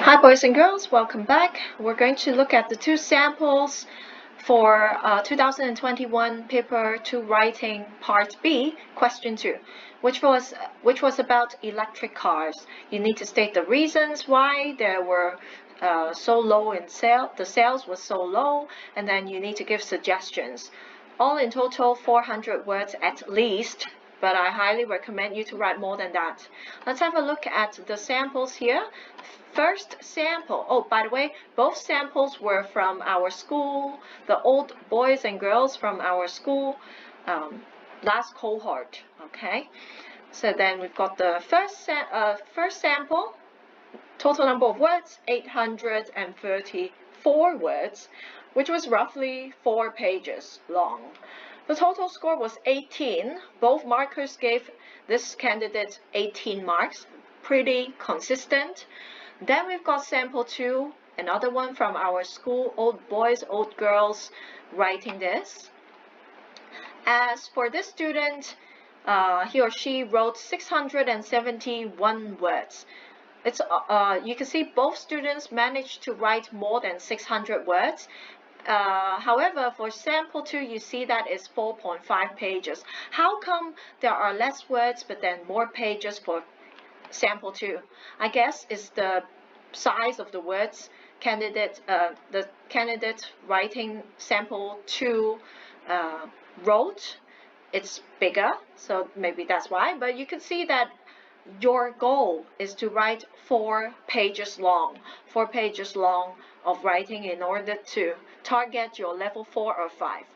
Hi boys and girls, welcome back. We're going to look at the two samples for 2021 paper 2 writing part B, question 2, which was about electric cars. You need to state the reasons why there were so low in sale, the sales was so low, and then you need to give suggestions. All in total 400 words at least, but I highly recommend you to write more than that. Let's have a look at the samples here. First sample. Oh, by the way, both samples were from our school, the old boys and girls from our school last cohort. Okay, so then we've got the first sample. Total number of words 834 words, which was roughly 4 pages long. The total score was 18. Both markers gave this candidate 18 marks. Pretty consistent. Then we've got sample 2, another one from our school, old boys, old girls, writing this. As for this student, he or she wrote 671 words. It's you can see both students managed to write more than 600 words. However, for sample 2, you see that it's 4.5 pages. How come there are less words but then more pages for sample 2? I guess it's the size of the words the candidate writing sample 2 wrote. It's bigger, so maybe that's why. But you can see that your goal is to write 4 pages long of writing in order to target your level 4 or 5.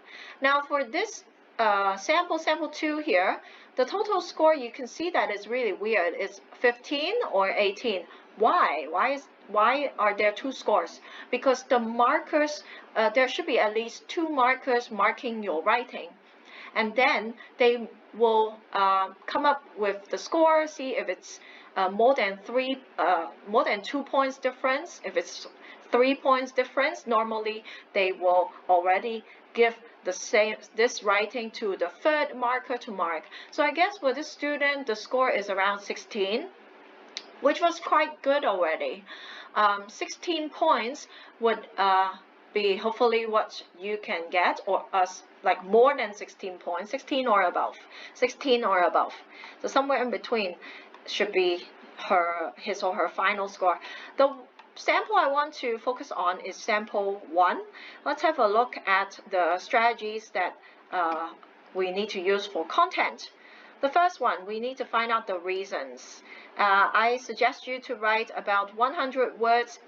Now for this sample 2 here, the total score, you can see that it's really weird. It's 15 or 18. Why are there 2 scores? Because the markers, there should be at least 2 markers marking your writing, and then they will come up with the score, see if it's more than 2 points difference. If it's 3 points difference, normally they will already give this writing to the 3rd marker to mark. So I guess for this student, the score is around 16, which was quite good already. 16 points would be hopefully what you can get, or like more than 16 points, 16 or above. So somewhere in between should be his or her final score. The sample I want to focus on is sample 1. Let's have a look at the strategies that we need to use for content. The first one, we need to find out the reasons. I suggest you to write about 100 words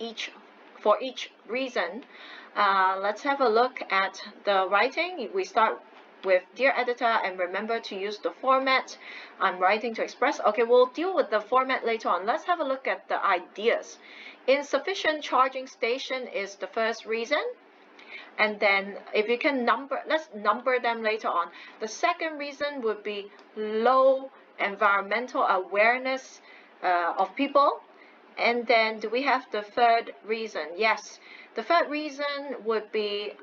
for each reason. Let's have a look at the writing. We start with Dear Editor, and remember to use the format I'm writing to express. Okay, we'll deal with the format later on. Let's have a look at the ideas. Insufficient charging station is the first reason. And then if you can let's number them later on. The second reason would be low environmental awareness of people. And then do we have the third reason? Yes, the third reason would be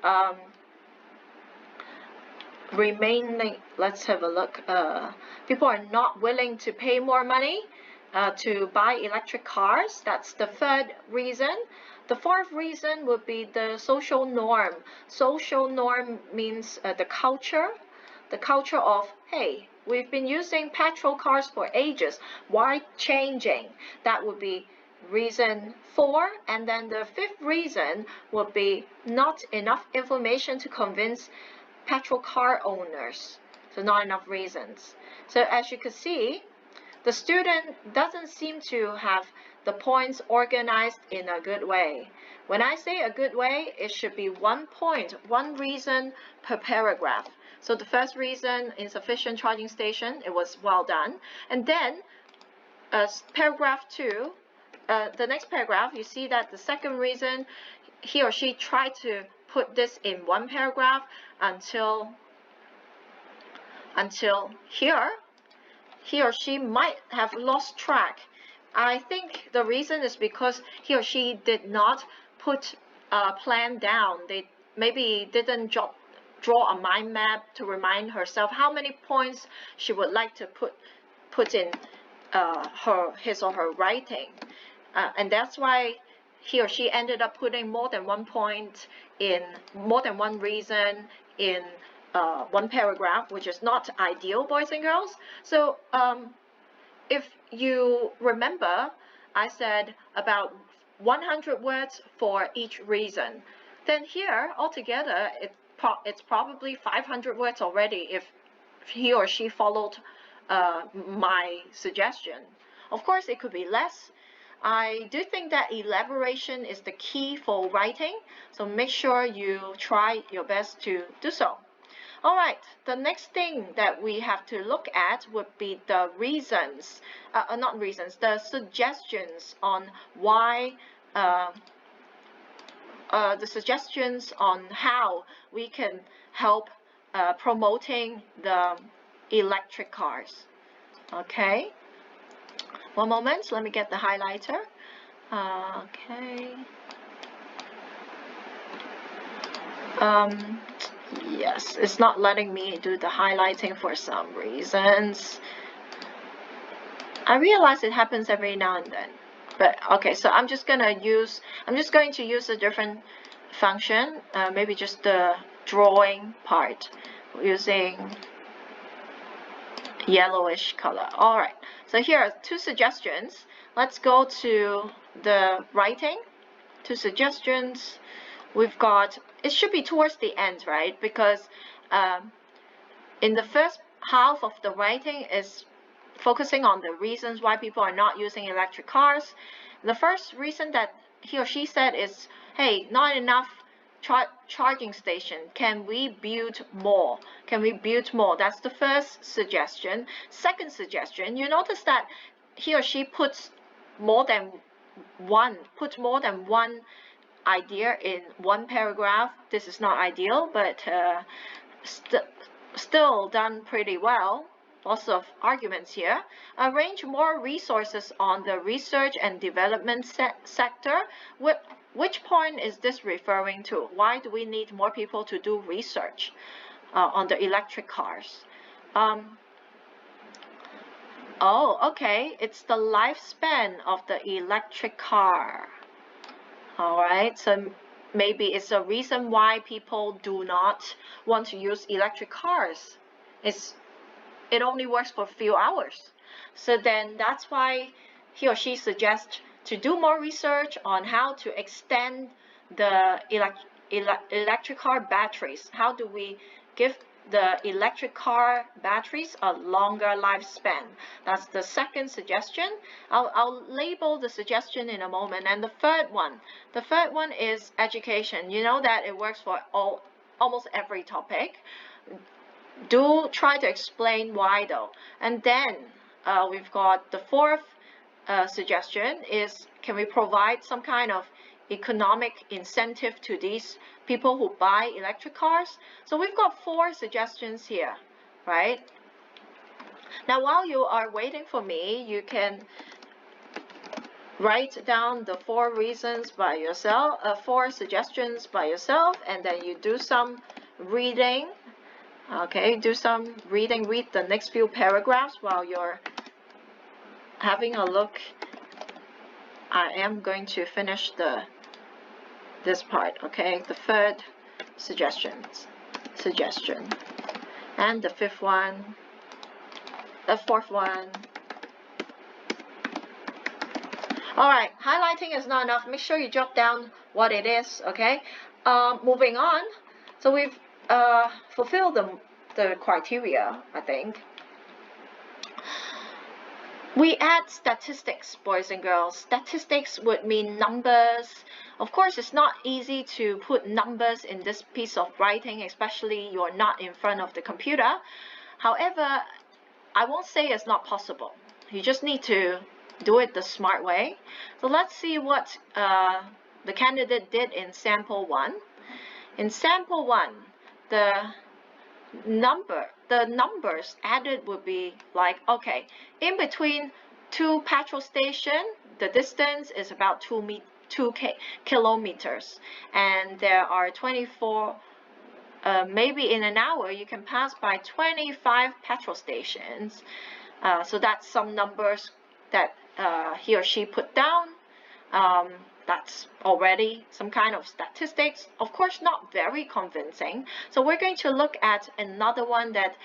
let's have a look. People are not willing to pay more money to buy electric cars. That's the third reason. The fourth reason would be the social norm. Social norm means the culture of, hey, we've been using petrol cars for ages. Why changing? That would be reason 4. And then the fifth reason would be not enough information to convince petrol car owners. So not enough reasons. So as you can see, the student doesn't seem to have the points organized in a good way. When I say a good way, it should be 1 point, 1 reason per paragraph. So the first reason, insufficient charging station, it was well done. And then paragraph 2, the next paragraph, you see that the second reason, he or she tried to put this in 1 paragraph until here. He or she might have lost track. I think the reason is because he or she did not put a plan down. They maybe didn't draw a mind map to remind herself how many points she would like to put in his or her writing. And that's why he or she ended up putting more than one point in more than one reason in one paragraph, which is not ideal, boys and girls. So if you remember, I said about 100 words for each reason. Then here, altogether, it's probably 500 words already if he or she followed my suggestion. Of course, it could be less. I do think that elaboration is the key for writing, so make sure you try your best to do so. All right, the next thing that we have to look at would be the reasons, not reasons, the suggestions on why, the suggestions on how we can help promoting the electric cars. Okay, one moment, let me get the highlighter. Okay. Yes, it's not letting me do the highlighting for some reasons. I realize it happens every now and then, but okay, so I'm just going to use a different function, maybe just the drawing part using yellowish color. All right, so here are two suggestions. Let's go to the writing. Two suggestions. We've got, it should be towards the end, right? Because in the first half of the writing is focusing on the reasons why people are not using electric cars. The first reason that he or she said is, hey, not enough charging station. Can we build more? Can we build more? That's the first suggestion. Second suggestion, you notice that he or she puts more than one idea in one paragraph. This is not ideal, but still done pretty well. Lots of arguments here. Arrange more resources on the research and development sector. Which point is this referring to? Why do we need more people to do research on the electric cars? Oh, okay. It's the lifespan of the electric car. All right, so maybe it's a reason why people do not want to use electric cars. It only works for a few hours. So then that's why he or she suggests to do more research on how to extend the electric car batteries. How do we give the electric car batteries a longer lifespan? That's the second suggestion. I'll label the suggestion in a moment. And the third one is education. You know that it works for almost every topic. Do try to explain why though. And then we've got the fourth suggestion is, can we provide some kind of economic incentive to these people who buy electric cars? So we've got 4 suggestions here, right? Now while you are waiting for me, you can write down the 4 reasons by yourself, 4 suggestions by yourself, and then you do some reading. Okay, do some reading, read the next few paragraphs while you're having a look. I am going to finish this part, okay? The third suggestion, and the fifth one, the fourth one. All right, highlighting is not enough. Make sure you jot down what it is, okay? Moving on. So we've fulfilled the criteria, I think. We add statistics, boys and girls. Statistics would mean numbers. Of course, it's not easy to put numbers in this piece of writing, especially you're not in front of the computer. However, I won't say it's not possible. You just need to do it the smart way. So let's see what the candidate did in sample 1. In sample 1, the numbers added would be like, okay, in between 2 petrol stations, the distance is about 2 kilometers, and there are 24, maybe in an hour you can pass by 25 petrol stations. So that's some numbers that he or she put down. That's already some kind of statistics, of course not very convincing. So we're going to look at another one that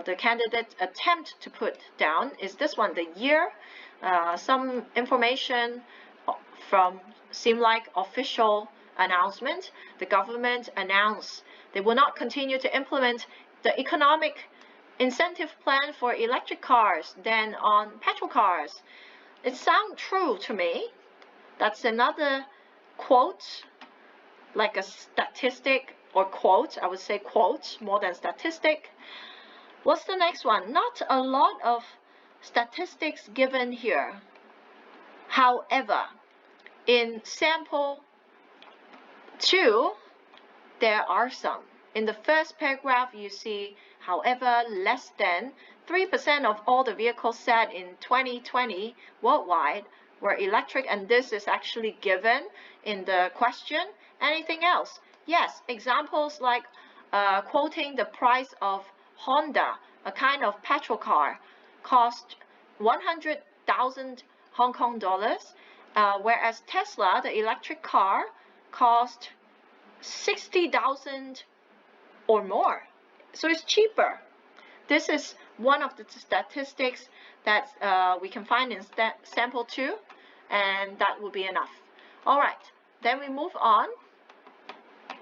the candidate attempt to put down is this one, the year. Some information from seem like official announcement. The government announced they will not continue to implement the economic incentive plan for electric cars than on petrol cars. It sounds true to me. That's another quote, like a statistic or quote. I would say quote more than statistic. What's the next one? Not a lot of statistics given here. However, in sample 2, there are some. In the first paragraph, you see, however, less than 3% of all the vehicles sold in 2020 worldwide were electric, and this is actually given in the question. Anything else? Yes, examples like quoting the price of Honda, a kind of petrol car, cost 100,000 Hong Kong dollars, whereas Tesla, the electric car, cost 60,000 or more. So it's cheaper. This is one of the statistics that we can find in sample 2, and that will be enough. All right, then we move on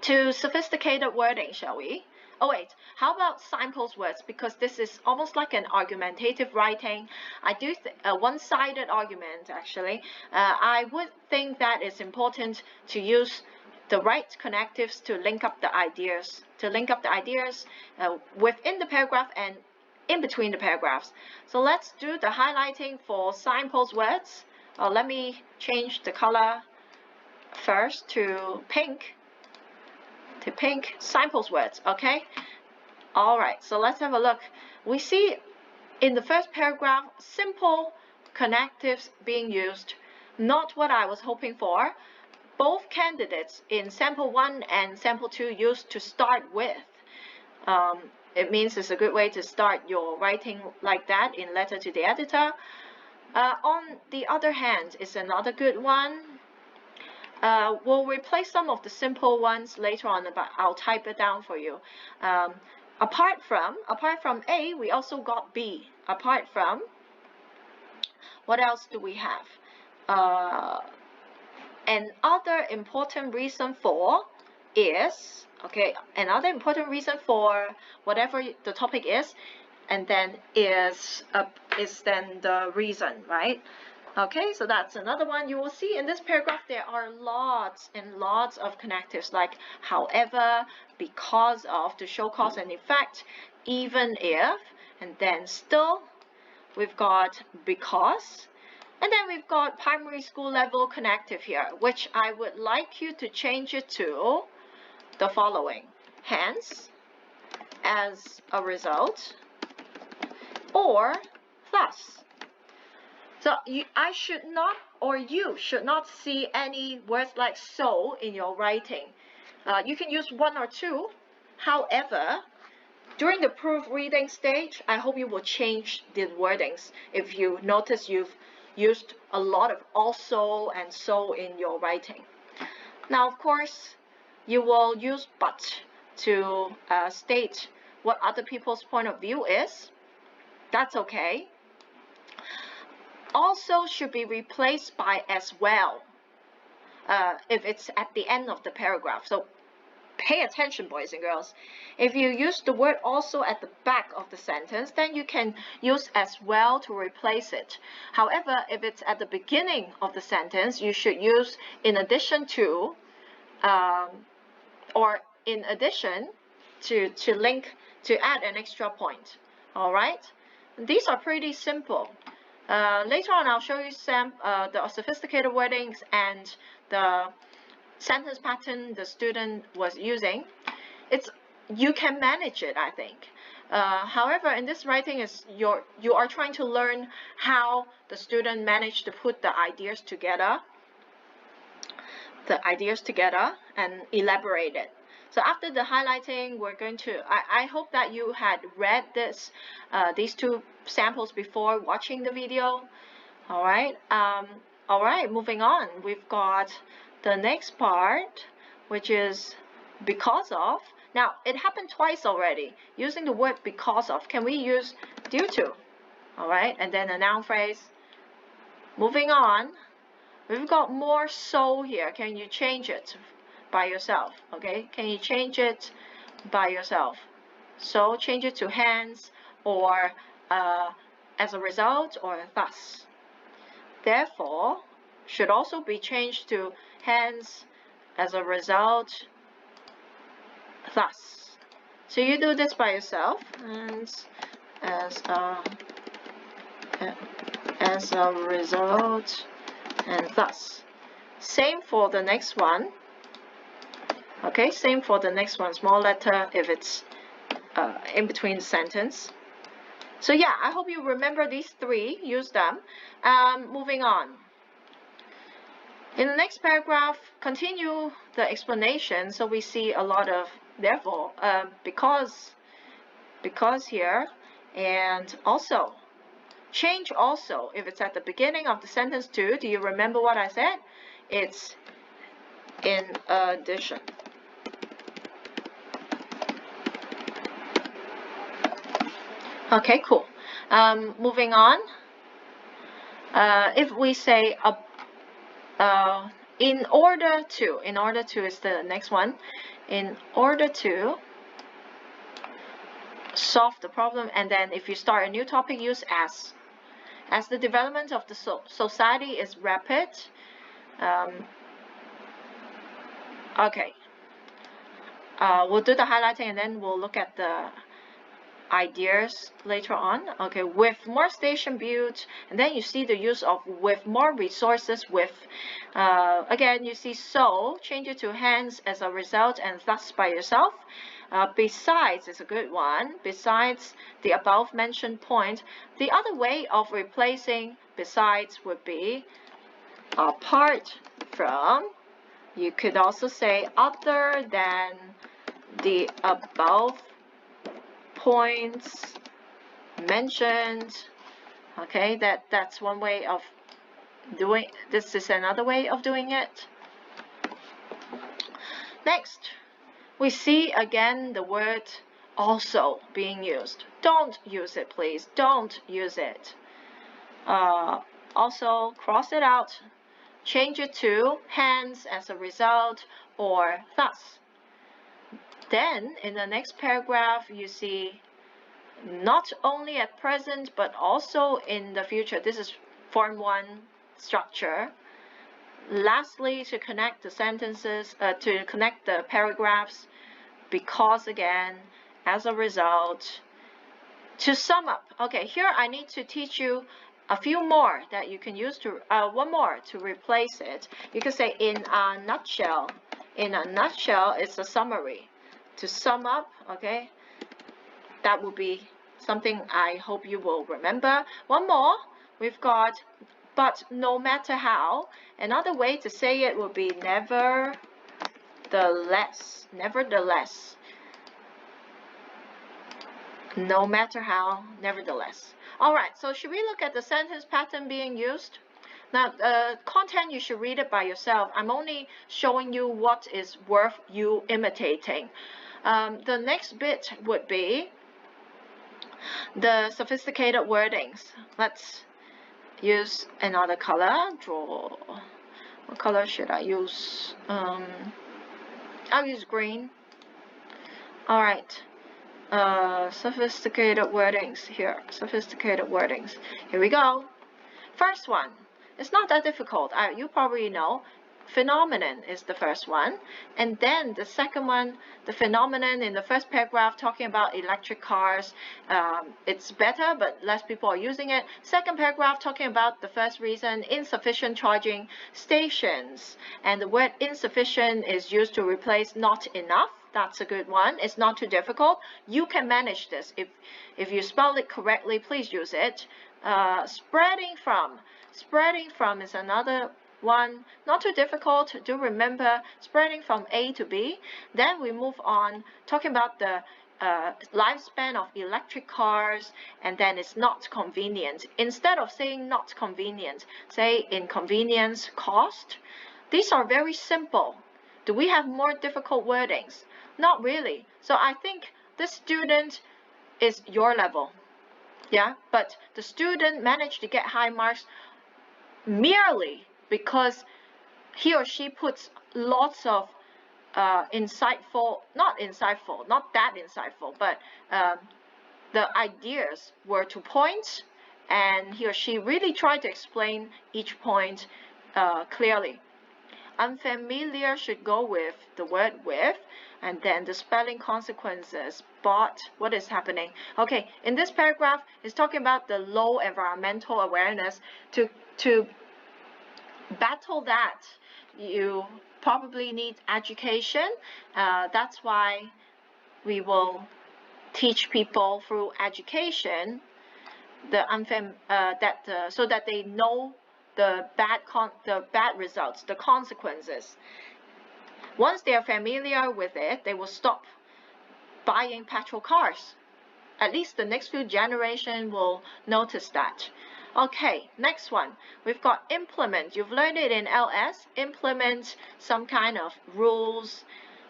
to sophisticated wording, shall we? Oh wait, how about signpost words? Because this is almost like an argumentative writing. I do one-sided argument, actually. I would think that it's important to use the right connectives to link up the ideas, within the paragraph and in between the paragraphs. So let's do the highlighting for signpost words. Let me change the color first to pink. Signpost words, okay? All right, so let's have a look. We see in the first paragraph simple connectives being used, not what I was hoping for. Both candidates in sample 1 and sample 2 used to start with. It means it's a good way to start your writing like that in letter to the editor. On the other hand, it's another good one. We'll replace some of the simple ones later on, but I'll type it down for you. Apart from A, we also got B. Apart from, what else do we have? Another important reason for is, okay, another important reason for whatever the topic is, and then is then the reason, right? Okay, so that's another one. You will see in this paragraph there are lots and lots of connectives like however, because of, to show cause and effect, even if, and then still. We've got because, and then we've got primary school level connective here, which I would like you to change it to the following: hence, as a result, or thus. So I should not, or you should not see any words like so in your writing. You can use 1 or 2. However, during the proofreading stage, I hope you will change the wordings if you notice you've used a lot of also and so in your writing. Now, of course, you will use but to state what other people's point of view is. That's okay. Also should be replaced by as well if it's at the end of the paragraph. So pay attention, boys and girls. If you use the word also at the back of the sentence, then you can use as well to replace it. However, if it's at the beginning of the sentence, you should use in addition to, or in addition to link, to add an extra point. All right? These are pretty simple. Later on, I'll show you some the sophisticated wordings and the sentence pattern the student was using. You can manage it, I think. However, in this writing, you are trying to learn how the student managed to put the ideas together, and elaborate it. So after the highlighting, we're going to, I hope that you had read these 2 samples before watching the video. All right. All right, moving on. We've got the next part, which is because of. Now, it happened twice already. Using the word because of. Can we use due to? All right, and then a noun phrase. Moving on. We've got more so here. Can you change it by yourself? Okay, can you change it by yourself? So change it to hence, or as a result, or thus. Therefore should also be changed to hence, as a result, thus. So you do this by yourself, hence, as a result, and thus. Same for the next one. Okay, same for the next one. Small letter if it's in between the sentence. So yeah, I hope you remember these three. Use them. Moving on. In the next paragraph, continue the explanation. So we see a lot of therefore, because here, and also. Change also if it's at the beginning of the sentence too. Do you remember what I said? It's in addition. Okay, cool. Moving on. If we say in order to is the next one. In order to solve the problem, and then if you start a new topic, use as. As the development of the society is rapid. Okay. We'll do the highlighting and then we'll look at the ideas later on. Okay, with more station built, and then you see the use of with more resources with. Again, you see so, change it to hence, as a result, and thus by yourself. Besides is a good one. Besides the above mentioned point, the other way of replacing besides would be apart from. You could also say other than the above points mentioned. Okay, that's one way of doing. This is another way of doing it. Next, we see again the word also being used. Don't use it, please. Don't use it. Also, cross it out. Change it to hence, as a result, or thus. Then, in the next paragraph, you see not only at present, but also in the future. This is Form 1 structure. Lastly, to connect the sentences, to connect the paragraphs, because again, as a result. To sum up, okay, here I need to teach you a few more that you can use to, one more to replace it. You can say in a nutshell. In a nutshell, it's a summary. To sum up, okay, that would be something I hope you will remember. One more, we've got but no matter how. Another way to say it would be nevertheless. Nevertheless. No matter how, nevertheless. All right, so should we look at the sentence pattern being used? Now, content, you should read it by yourself. I'm only showing you what is worth you imitating. The next bit would be the sophisticated wordings. Let's use another color. Draw. What color should I use? I'll use green. All right. Sophisticated wordings here. Sophisticated wordings. Here we go. First one. It's not that difficult. You probably know. Phenomenon is the first one. And then the second one, the phenomenon in the first paragraph talking about electric cars. It's better, but less people are using it. Second paragraph talking about the first reason, insufficient charging stations. And the word insufficient is used to replace not enough. That's a good one. It's not too difficult. You can manage this. If you spell it correctly, please use it. Spreading from. Spreading from is another one. Not too difficult. Do remember spreading from A to B. Then we move on talking about the lifespan of electric cars, and then it's not convenient. Instead of saying not convenient, say inconvenience, cost. These are very simple. Do we have more difficult wordings? Not really. So I think this student is your level. Yeah, but the student managed to get high marks merely because he or she puts lots of not that insightful, but the ideas were to points, and he or she really tried to explain each point clearly. Unfamiliar should go with the word with, and then the spelling consequences. But what is happening? Okay, in this paragraph, it's talking about the low environmental awareness. To battle that, you probably need education. That's why we will teach people through education so that they know the bad results, the consequences. Once they are familiar with it, they will stop buying petrol cars. At least the next few generations will notice that. Okay, next one. We've got implement. You've learned it in LS. Implement some kind of rules.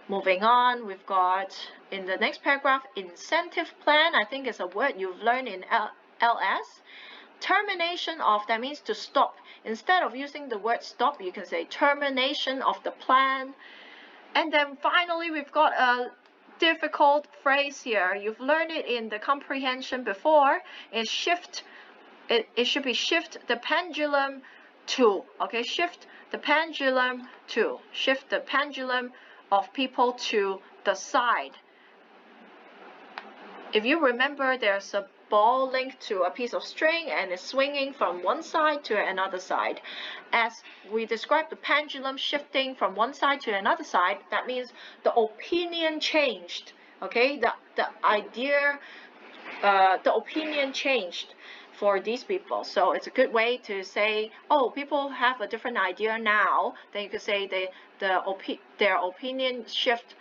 Moving on, we've got in the next paragraph, incentive plan. I think it's a word you've learned in LS. Termination of, that means to stop. Instead of using the word stop, you can say termination of the plan. And then finally, we've got a difficult phrase here. You've learned it in the comprehension before. It's shift. It should be shift the pendulum to. Okay, shift the pendulum to. Shift the pendulum of people to the side. If you remember, there's a ball linked to a piece of string and it's swinging from one side to another side. As we describe the pendulum shifting from one side to another side, that means the opinion changed. Okay, the opinion changed for these people. So it's a good way to say, oh, people have a different idea now. Then you could say their opinion shift.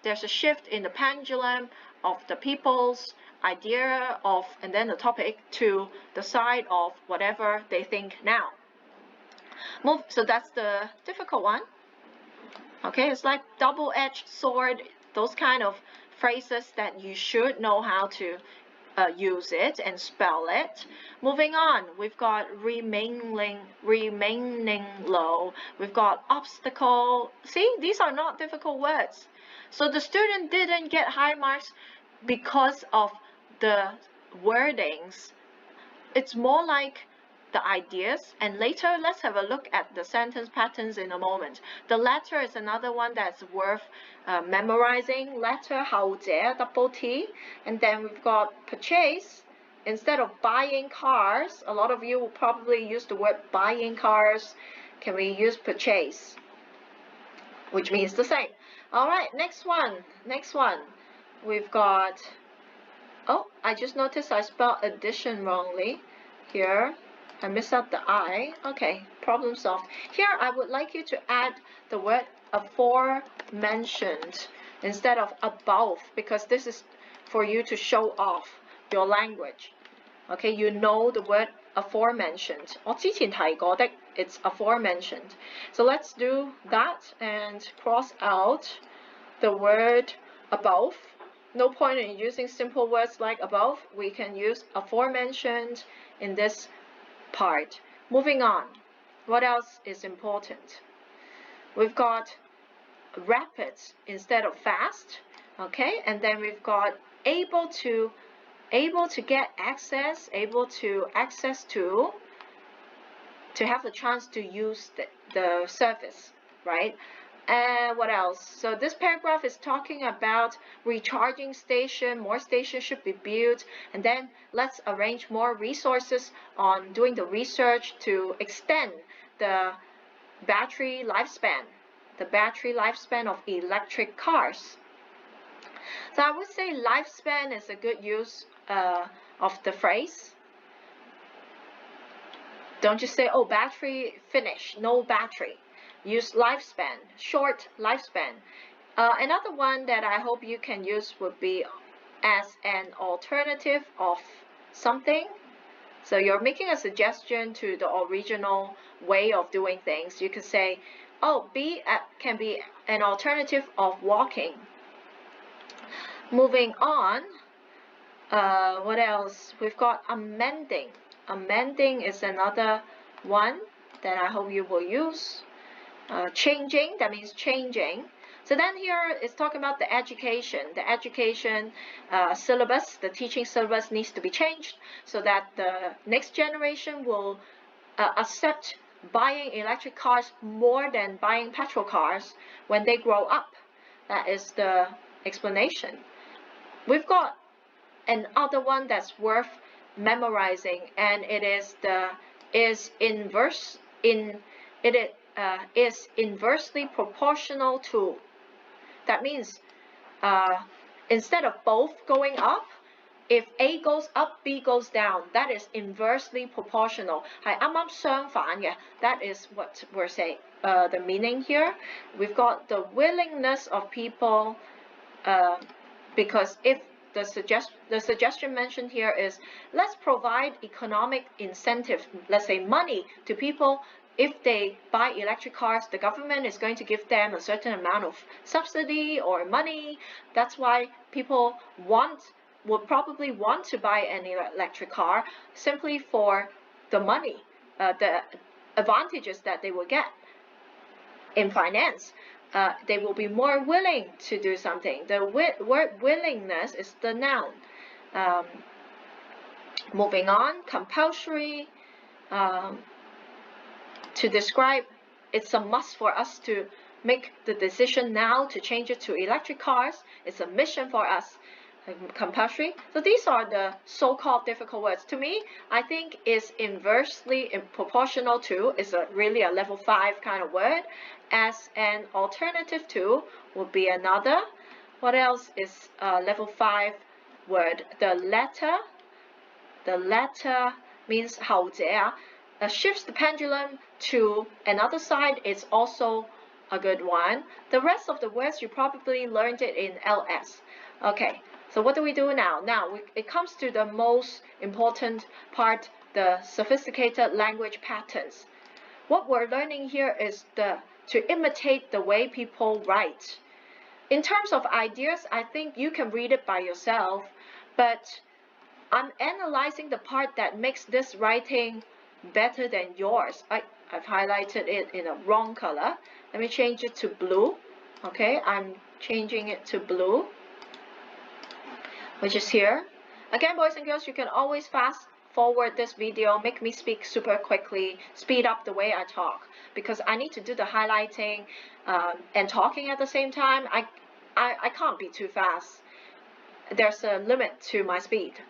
There's a shift in the pendulum of the people's idea of, and then the topic to the side of whatever they think now. So that's the difficult one. Okay, it's like double-edged sword, those kind of phrases that you should know how to use it and spell it. Moving on, we've got remaining low. We've got obstacle. See, these are not difficult words. So the student didn't get high marks because of the wordings. It's more like the ideas, and later let's have a look at the sentence patterns in a moment. The letter is another one that's worth memorizing. Letter, 後者, double T. And then we've got purchase. Instead of buying cars, a lot of you will probably use the word buying cars. Can we use purchase, which means the same? All right, next one. We've got, oh, I just noticed I spelled addition wrongly here. I missed out the I. Okay, problem solved. Here, I would like you to add the word aforementioned instead of above, because this is for you to show off your language. Okay, you know the word aforementioned. 我之前提過的, it's aforementioned. So let's do that and cross out the word above. No point in using simple words like above. We can use aforementioned in this part. Moving on, what else is important? We've got rapid instead of fast. Okay, and then we've got able to get access, to have the chance to use the service, right? And what else? So this paragraph is talking about recharging station. More stations should be built, and then let's arrange more resources on doing the research to extend the battery lifespan of electric cars. So I would say lifespan is a good use of the phrase. Don't just say, oh, battery finish, no battery. Use lifespan, short lifespan. Another one that I hope you can use would be as an alternative of something. So you're making a suggestion to the original way of doing things. You could say, oh, B can be an alternative of walking. Moving on, what else? We've got amending. Amending is another one that I hope you will use. Changing, that means changing. So then here is talking about the education. The education syllabus, the teaching syllabus needs to be changed so that the next generation will accept buying electric cars more than buying petrol cars when they grow up. That is the explanation. We've got another one that's worth memorizing, and it is is inversely proportional to. That means instead of both going up, if A goes up, B goes down. That is inversely proportional. 係啱啱相反嘅. That is what we're saying. The meaning here, we've got the willingness of people, because if the suggestion mentioned here is, let's provide economic incentive, let's say money, to people. If they buy electric cars, the government is going to give them a certain amount of subsidy or money. That's why people would probably want to buy an electric car simply for the money, the advantages that they will get in finance. They will be more willing to do something. The word willingness is the noun. Moving on, compulsory. To describe, it's a must for us to make the decision now to change it to electric cars. It's a mission for us. Compulsory. So these are the so-called difficult words. To me, I think is inversely proportional to is really a level 5 kind of word. As an alternative to would be another. What else is a level 5 word? The latter means 後者. Shifts the pendulum to another side is also a good one. The rest of the words you probably learned it in LS. Okay, so what do we do now? Now it comes to the most important part, the sophisticated language patterns. What we're learning here is to imitate the way people write. In terms of ideas, I think you can read it by yourself, but I'm analyzing the part that makes this writing better than yours. I've highlighted it in a wrong color. Let me change it to blue. Okay, I'm changing it to blue, which is here. Again, boys and girls, you can always fast forward this video, make me speak super quickly, speed up the way I talk, because I need to do the highlighting and talking at the same time. I can't be too fast. There's a limit to my speed.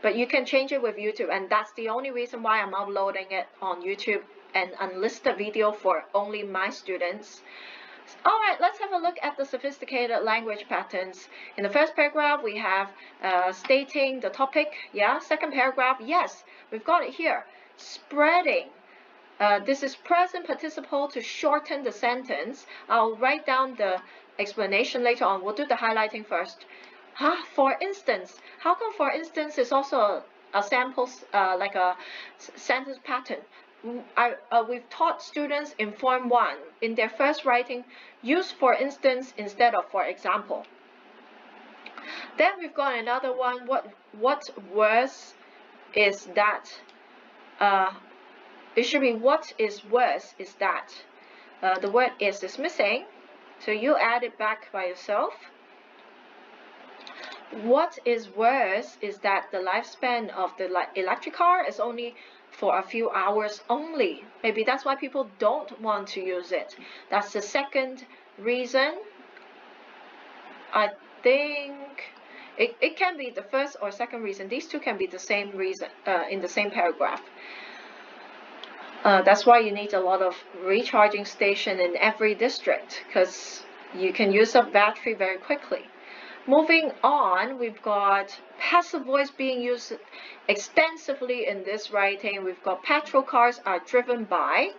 But you can change it with YouTube, and that's the only reason why I'm uploading it on YouTube, an unlisted video for only my students. Alright, let's have a look at the sophisticated language patterns. In the first paragraph, we have stating the topic. Yeah. Second paragraph, yes, we've got it here. Spreading. This is present participle to shorten the sentence. I'll write down the explanation later on. We'll do the highlighting first. For instance. How come for instance is also a sample, like a sentence pattern? We've taught students in Form 1, in their first writing, use for instance instead of for example. Then we've got another one. What worse is that? It should be what is worse is that. The word is missing, so you add it back by yourself. What is worse is that the lifespan of the electric car is only for a few hours only. Maybe that's why people don't want to use it. That's the second reason. I think it can be the first or second reason. These two can be the same reason in the same paragraph. That's why you need a lot of recharging station in every district, because you can use up battery very quickly. Moving on, we've got passive voice being used extensively in this writing. We've got petrol cars are driven by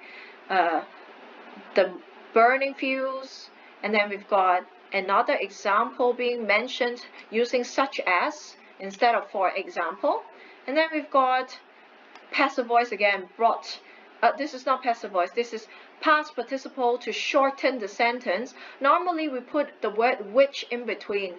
the burning fuels, and then we've got another example being mentioned using such as instead of for example. And then we've got passive voice again brought. This is not passive voice, this is past participle to shorten the sentence. Normally we put the word which in between.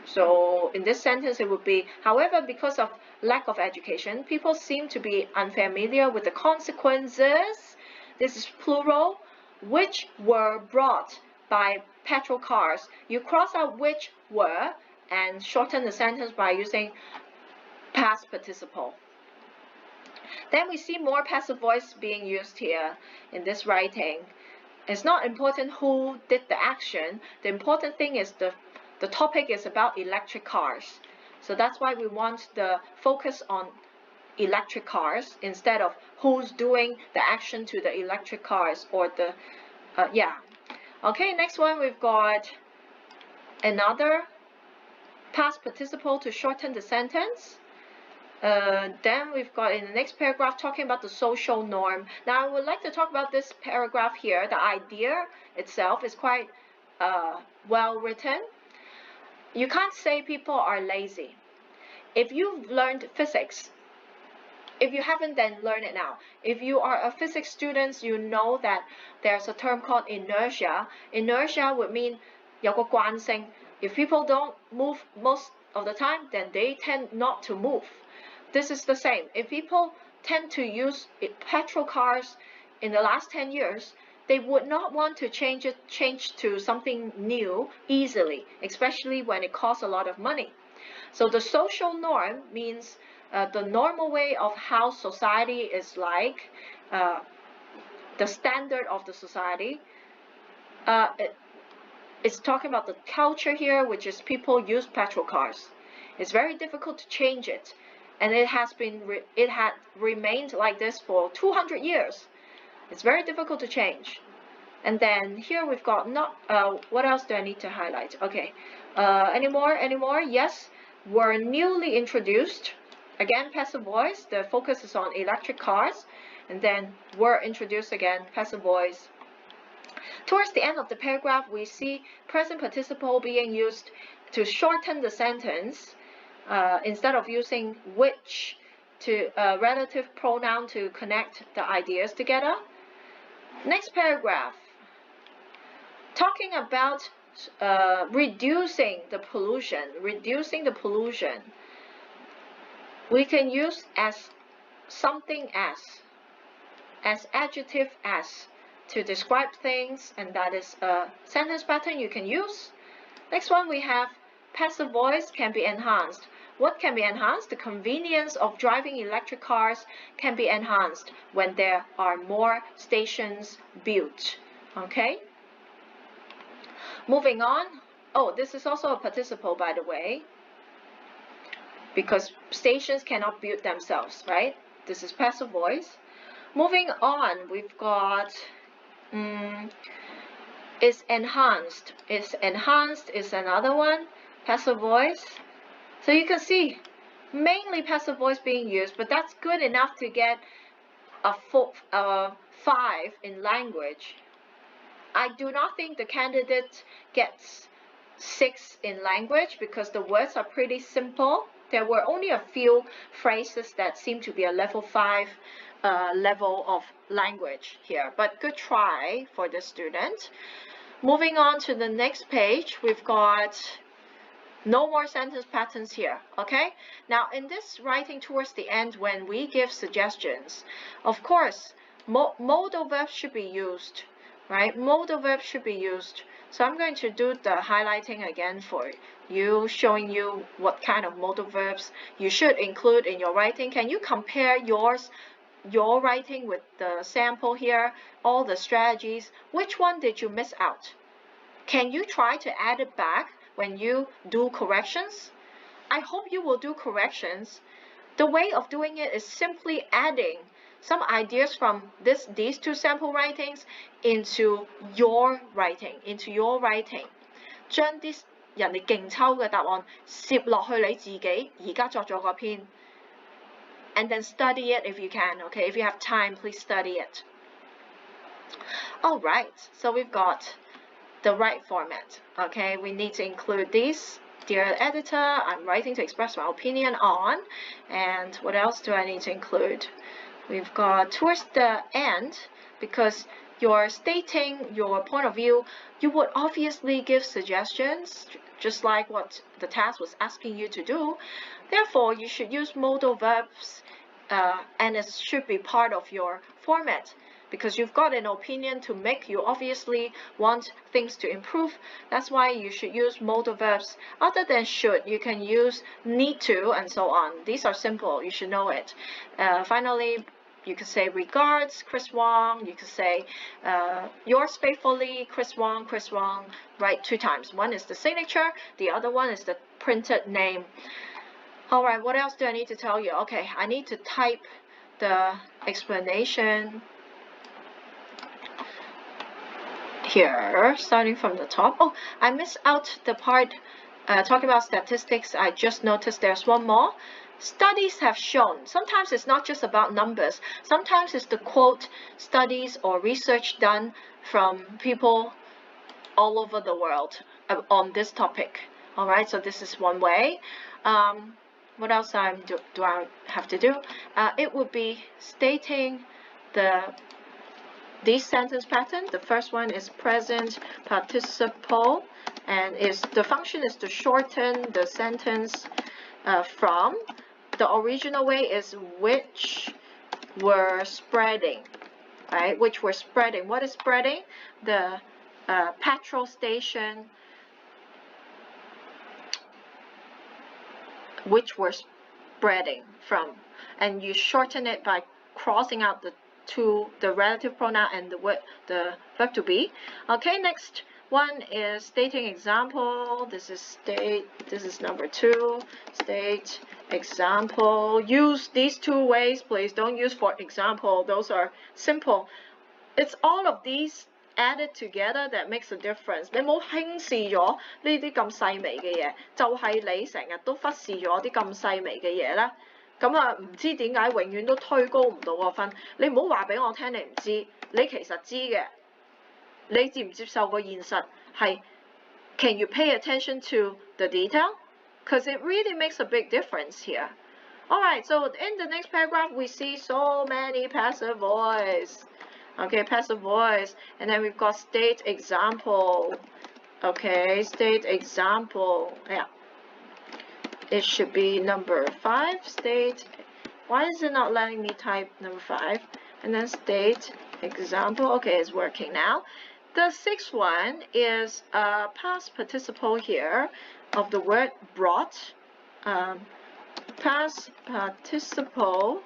So in this sentence it would be, however, because of lack of education, people seem to be unfamiliar with the consequences, this is plural, which were brought by petrol cars. You cross out which were and shorten the sentence by using past participle. Then we see more passive voice being used here in this writing. It's not important who did the action. The important thing is the topic is about electric cars. So that's why we want the focus on electric cars instead of who's doing the action to the electric cars or the, yeah. Okay, next one we've got another past participle to shorten the sentence. Then we've got in the next paragraph talking about the social norm. Now I would like to talk about this paragraph here. The idea itself is quite well written. You can't say people are lazy. If you've learned physics, if you haven't, then learn it now. If you are a physics student, you know that there's a term called inertia. Inertia would mean 有個慣性. If people don't move most of the time, then they tend not to move. This is the same. If people tend to use petrol cars in the last 10 years, they would not want to change to something new easily, especially when it costs a lot of money. So the social norm means the normal way of how society is like, the standard of the society. It's talking about the culture here, which is people use petrol cars. It's very difficult to change it, and it had remained like this for 200 years. It's very difficult to change. And then here we've got what else do I need to highlight? Okay, any more? Yes, were newly introduced. Again, passive voice. The focus is on electric cars, and then were introduced again, passive voice. Towards the end of the paragraph, we see present participle being used to shorten the sentence instead of using which to relative pronoun to connect the ideas together. Next paragraph, talking about reducing the pollution. We can use as something as adjective as to describe things, and that is a sentence pattern you can use. Next one we have passive voice can be enhanced. What can be enhanced? The convenience of driving electric cars can be enhanced when there are more stations built. Okay? Moving on. Oh, this is also a participle, by the way, because stations cannot build themselves, right? This is passive voice. Moving on, we've got is enhanced. Is enhanced is another one. Passive voice. So you can see mainly passive voice being used, but that's good enough to get a 5 in language. I do not think the candidate gets 6 in language because the words are pretty simple. There were only a few phrases that seem to be a level 5 level of language here, but good try for the student. Moving on to the next page, we've got no more sentence patterns here. Okay, now in this writing towards the end, when we give suggestions, of course modal verbs should be used, right? Modal verbs should be used. So I'm going to do the highlighting again for you, showing you what kind of modal verbs you should include in your writing. Can you compare your writing with the sample here, all the strategies? Which one did you miss out? Can you try to add it back when you do corrections? I hope you will do corrections. The way of doing it is simply adding some ideas from these two sample writings into your writing. 將啲人哋勁抽嘅答案攝落去你自己而家作咗個篇 and then study it if you can, okay? If you have time, please study it. Alright, so we've got the right format. Okay, we need to include these. Dear editor, I'm writing to express my opinion on, and what else do I need to include? We've got towards the end, because you're stating your point of view, you would obviously give suggestions, just like what the task was asking you to do. Therefore, you should use modal verbs, and it should be part of your format, because you've got an opinion to make. You obviously want things to improve. That's why you should use modal verbs. Other than should, you can use need to, and so on. These are simple. You should know it. Finally, you could say regards, Chris Wong. You could say yours faithfully, Chris Wong, Chris Wong. Write 2 times. One is the signature. The other one is the printed name. All right, what else do I need to tell you? Okay, I need to type the explanation here, starting from the top. Oh, I missed out the part talking about statistics. I just noticed there's one more. Studies have shown. Sometimes it's not just about numbers. Sometimes it's the quote studies or research done from people all over the world on this topic. All right, so this is one way. What else do I have to do? It would be stating this sentence pattern. The first one is present participle, and the function is to shorten the sentence from. The original way is which were spreading, right? Which were spreading. What is spreading? The petrol station which were spreading from, and you shorten it by crossing out the relative pronoun and the verb to be. Okay, next one is stating example. This is state. This is number 2. State example. Use these 2 ways, please. Don't use for example. Those are simple. It's all of these added together that makes a difference. 你冇輕視咗呢啲咁細微嘅嘢，就係你成日都忽視咗啲咁細微嘅嘢啦。咁啊，唔知點解永遠都推高唔到個分。你唔好話俾我聽你唔知，你其實知嘅。你接唔接受個現實係 Can you pay attention to the detail? Because it really makes a big difference here. Alright, so in the next paragraph we see so many passive voice. Okay, passive voice. And then we've got state example. Okay, state example. Yeah. It should be number 5. State. Why is it not letting me type number 5? And then state example. Okay, it's working now. The 6th one is a past participle here of the word brought. Past participle.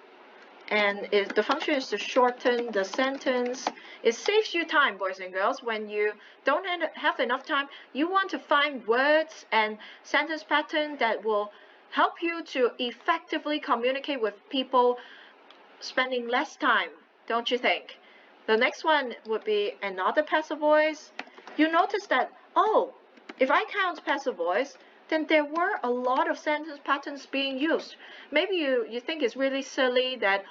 And the function is to shorten the sentence. It saves you time, boys and girls. When you don't have enough time, you want to find words and sentence pattern that will help you to effectively communicate with people, spending less time, don't you think? The next one would be another passive voice. You notice that, oh, if I count passive voice, then there were a lot of sentence patterns being used. Maybe you think it's really silly that,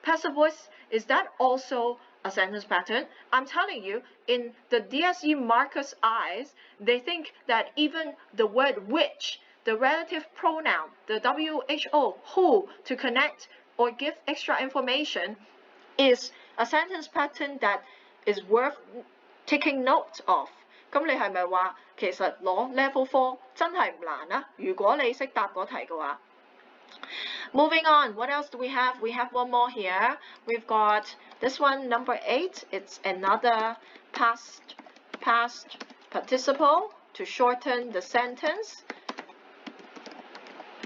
passive voice, is that also a sentence pattern? I'm telling you, in the DSE markers' eyes, they think that even the word which, the relative pronoun, the WHO, who, to connect or give extra information, is a sentence pattern that is worth taking note of. 咁你係咪話其實攞 level 4真係唔難啊？如果你識答嗰題嘅話。Moving on, what else do we have? We have one more here. We've got this one, number 8. It's another past participle to shorten the sentence.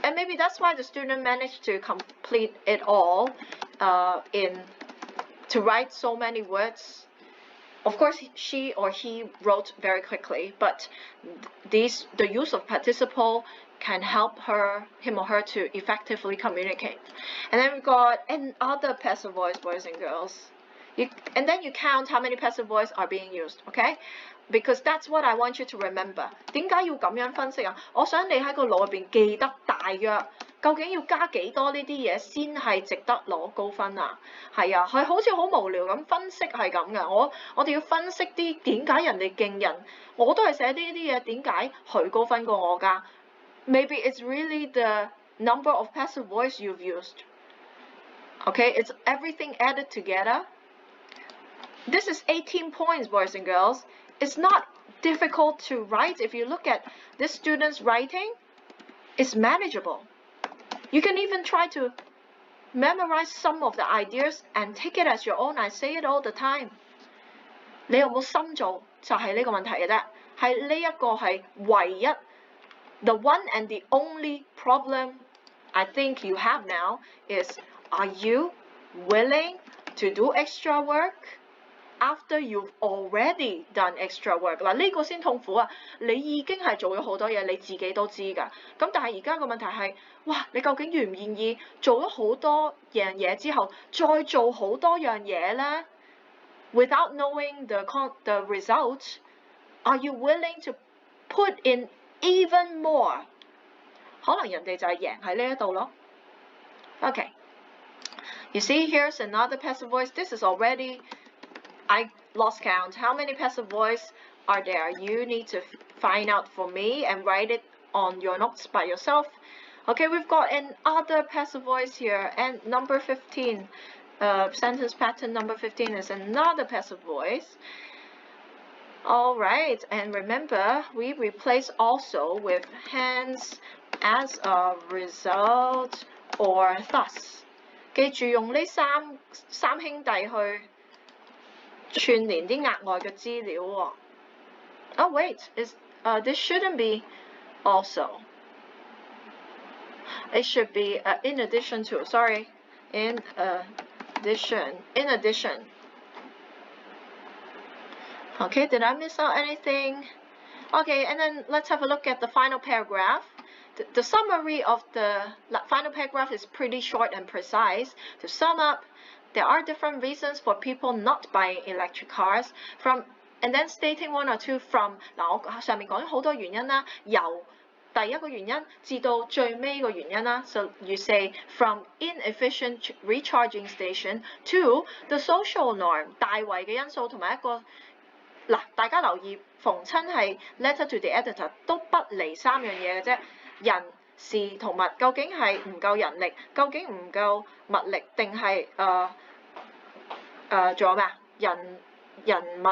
And maybe that's why the student managed to complete it all to write so many words. Of course, she or he wrote very quickly, but the use of participle can help him or her to effectively communicate. And then we've got another passive voice, boys and girls. And then you count how many passive voice are being used, okay? Because that's what I want you to remember. 點解要咁樣分析啊？我想你喺個腦入邊記得大約究竟要加幾多呢啲嘢先係值得攞高分啊？係啊，佢好似好無聊咁分析係咁嘅。我哋要分析啲點解人哋勁人，我都係寫呢啲嘢，點解佢高分過我㗎 ？Maybe it's really the number of passive voice you've used. Okay, it's everything added together. This is 18 points, boys and girls. It's not difficult to write. If you look at this student's writing, it's manageable. You can even try to memorize some of the ideas and take it as your own. I say it all the time. 你有冇心做就係呢個問題嘅啫，係呢一個係唯一 the one and the only problem I think you have now is are you willing to do extra work after you've already done extra work 嗱呢個先痛苦啊！你已經係做咗好多嘢，你自己都知㗎。咁但係而家個問題係，哇！你究竟願唔願意做咗好多樣嘢之後，再做好多樣嘢咧 ？Without knowing the result, are you willing to put in even more？ 可能人哋就係贏喺呢一度咯。Okay. You see, here's another passive voice. This is already, I lost count. How many passive voice are there? You need to find out for me and write it on your notes by yourself. Okay, we've got another passive voice here. And number 15, sentence pattern number 15 is another passive voice. All right, and remember, we replace also with hence, as a result, or thus. 記住用呢三兄弟去串連啲額外嘅資料喎。Oh wait, this shouldn't be also. It should be in addition to. Sorry, in addition. In addition. Okay, did I miss out anything? Okay, and then let's have a look at the final paragraph. The summary of the final paragraph is pretty short and precise. To sum up, there are different reasons for people not buying electric cars. And then stating one or two from 嗱，我上面講咗好多原因啦，由第一個原因至到最尾個原因啦。So you say from inefficient recharging station to the social norm 大圍嘅因素同埋一個嗱，大家留意，逢親係 letter to the editor 都不離三樣嘢嘅啫。人事同物究竟係唔夠人力，究竟唔夠物力，定係仲有咩啊？人物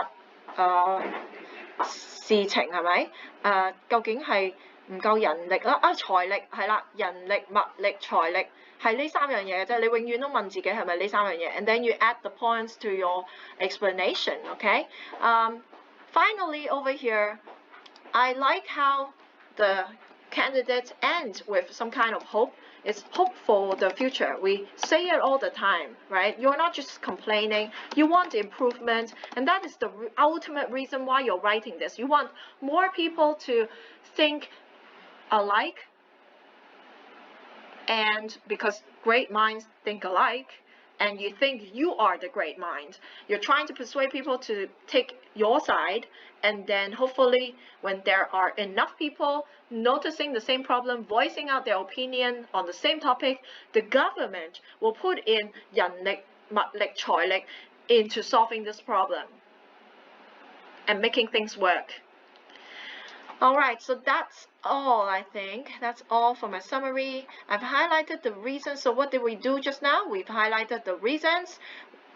事情係咪？究竟係唔夠人力啦？財力係啦，人力、物力、財力係呢三樣嘢嘅啫。你永遠都問自己係咪呢三樣嘢 ，and then you add the points to your explanation. Okay. Finally, over here, I like how the candidates end with some kind of hope. It's hope for the future. We say it all the time, right? You're not just complaining. You want improvement, and that is the ultimate reason why you're writing this. You want more people to think alike, and because great minds think alike, and you think you are the great mind. You're trying to persuade people to take your side, and then hopefully when there are enough people noticing the same problem, voicing out their opinion on the same topic, the government will put in 人力、物力、財力 into solving this problem and making things work. Alright, so that's all, I think. That's all for my summary. I've highlighted the reasons. So what did we do just now? We've highlighted the reasons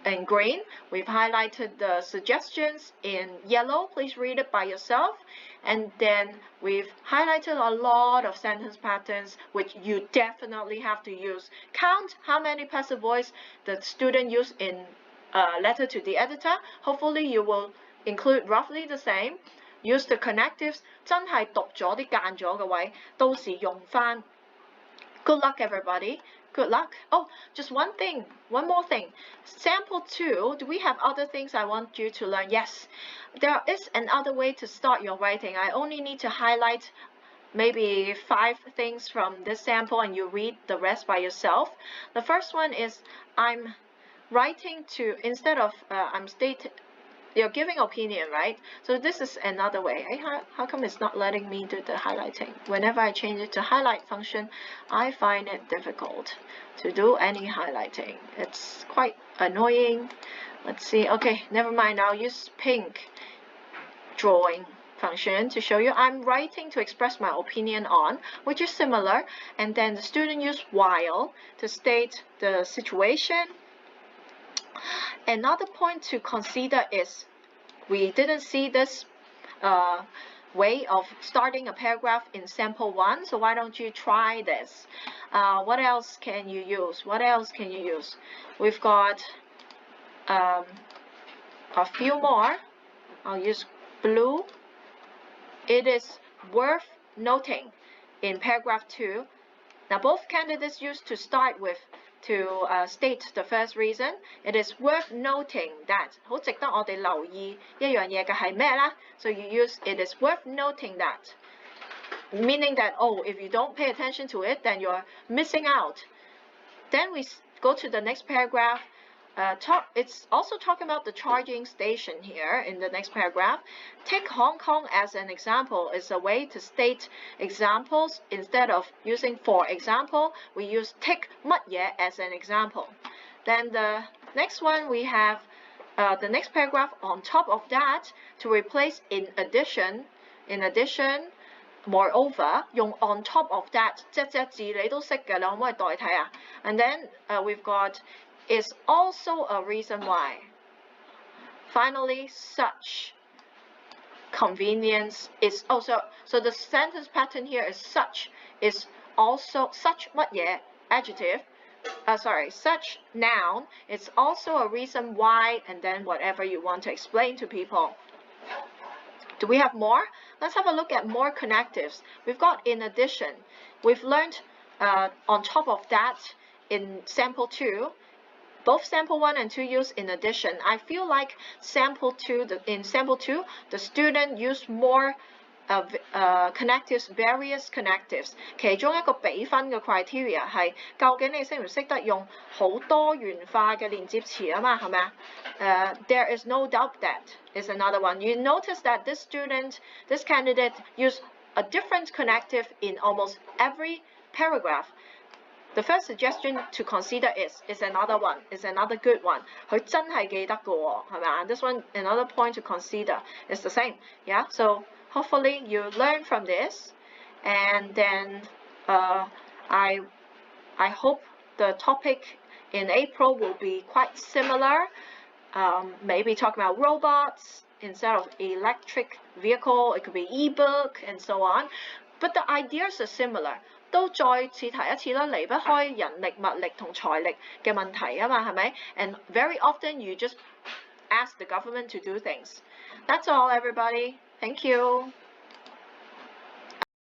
in green. We've highlighted the suggestions in yellow. Please read it by yourself. And then we've highlighted a lot of sentence patterns, which you definitely have to use. Count how many passive voice the student used in letter to the editor. Hopefully you will include roughly the same. Use the connectives 真係讀咗啲間咗嘅位，到時用返。Good luck, everybody. Good luck. Oh, just one more thing. Sample 2, do we have other things I want you to learn? Yes, there is another way to start your writing. I only need to highlight maybe 5 things from this sample and you read the rest by yourself. The first one is I'm writing to, instead of you're giving opinion, right? So this is another way. Hey, how come it's not letting me do the highlighting? Whenever I change it to highlight function, I find it difficult to do any highlighting. It's quite annoying. Let's see. Okay, never mind. I'll use pink drawing function to show you. I'm writing to express my opinion on, which is similar, and then the student use while to state the situation. Another point to consider is we didn't see this way of starting a paragraph in sample 1, so why don't you try this? What else can you use? What else can you use? We've got a few more. I'll use blue. It is worth noting in paragraph 2. Now, both candidates used to start with to state the first reason. It is worth noting that 好值得我哋留意一樣嘢嘅係咩啦? So you use it is worth noting that, meaning that, oh, if you don't pay attention to it, then you're missing out. Then we go to the next paragraph. It's also talking about the charging station here in the next paragraph. Take Hong Kong as an example is a way to state examples. Instead of using for example, we use take 乜嘢 as an example. Then the next one we have the next paragraph on top of that to replace in addition, moreover, 用 on top of that 隻字你都識嘅，你可唔可以代替啊? And then we've got is also a reason why. Finally, such convenience is also, so the sentence pattern here is such is also, such 乜嘢 adjective, such noun is also a reason why, and then whatever you want to explain to people. Do we have more? Let's have a look at more connectives. We've got in addition. We've learned on top of that in sample 2. Both sample 1 and 2 use in addition. I feel like in sample 2, the student used more connectives, various connectives. 其中一個比分嘅 criteria 係究竟你識唔識得用好多元化嘅連接詞啊嘛，係咪啊？There is no doubt that is another one. You notice that this candidate used a different connective in almost every paragraph. The first suggestion to consider is another one, is another good one. 佢真係記得㗎喎，係咪啊？ This one, another point to consider is the same. Yeah, so hopefully you learn from this, and then I hope the topic in April will be quite similar. Maybe talking about robots instead of electric vehicle. It could be e-book and so on. But the ideas are similar. 都再次提一次啦，離不開人力、物力同財力嘅問題啊嘛，係咪？ And very often you just ask the government to do things. That's all, everybody. Thank you.